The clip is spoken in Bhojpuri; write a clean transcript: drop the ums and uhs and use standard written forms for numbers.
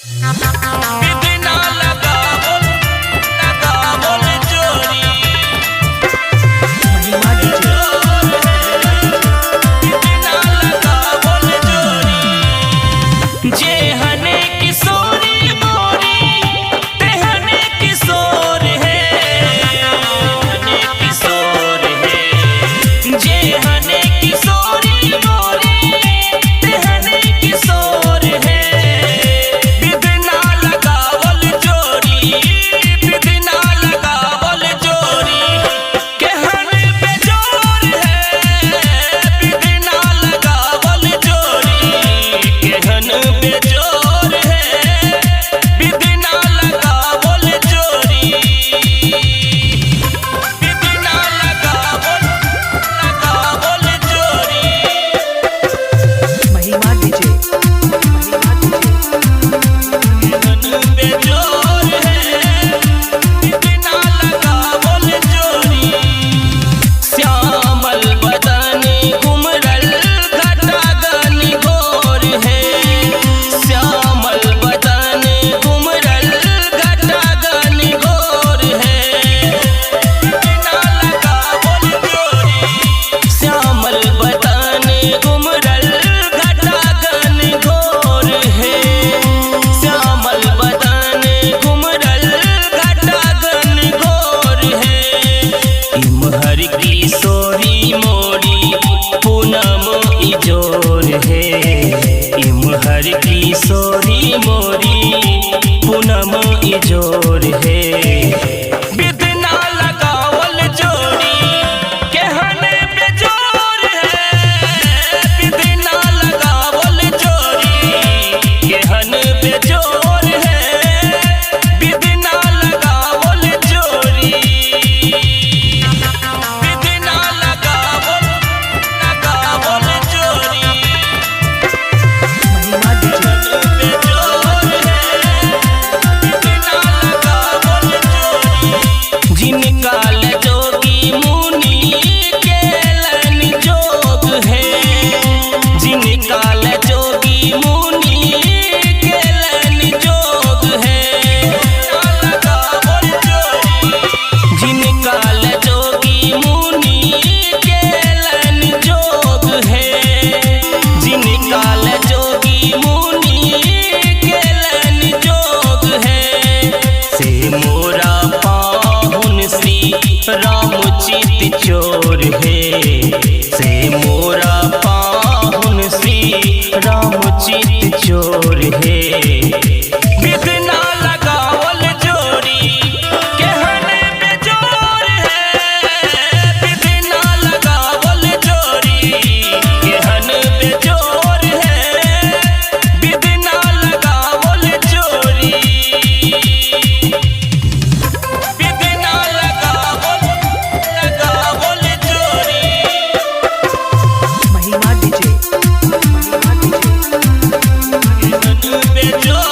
बिना लगावल लगावल जोड़ी बिना लगावल जोड़ी जेहने किशोरी मोरी तेहने किशोर है हने किशोर है जेहने किशोरी मोरी तेहने किशोर है बिना लगावल जोड़ी बिना लगावल जोड़ी केहन बेजोर है बिना लगावल जोड़ी केहन बेजोर है बिना लगावल जोड़ी बिना लगावल लगावल जोड़ी महिमा डीजे केहन बेजोर है बिना लगावल जोड़ी श्यामल बदन घुमरल घटागन घोर है श्यामल बदन घुमरल घटागन घोर है बिना लगावल जोड़ी श्यामल बदन घुमरल घटागन घोर है श्यामल बदन घुमरल घटागन घोर है इमहर किशोरी मोरी पूनम इजोर है इमहर किशोरी मोरी पूनम इजोर है बिना लगावल जोड़ी केहन बेजोर है बिना लगावल जोड़ी केहन बेजोर है बिना लगावल जोड़ी बिना लगावल लगावल जोड़ी महिमा डीजे बेजोर है बिना लगावल जोड़ी जिनका जोगी मुनि केलन जोग है जिनका जोगी मुनि केलन जोग है लगावल जोड़ी जिनका जोगी मुनि केलन जोग है जिनका जोगी मुनि केलन जोग है से मोरा पाहुन श्री रामचित चोर है से मोरा पाहुन श्री रामचित चोर है बिना लगावल जोड़ी केहन बेजोर है बिना लगावल जोड़ी केहन बेजोर है बिना लगावल जोड़ी बिना लगावल लगावल जोड़ी महिमा डीजे केहन बेजोर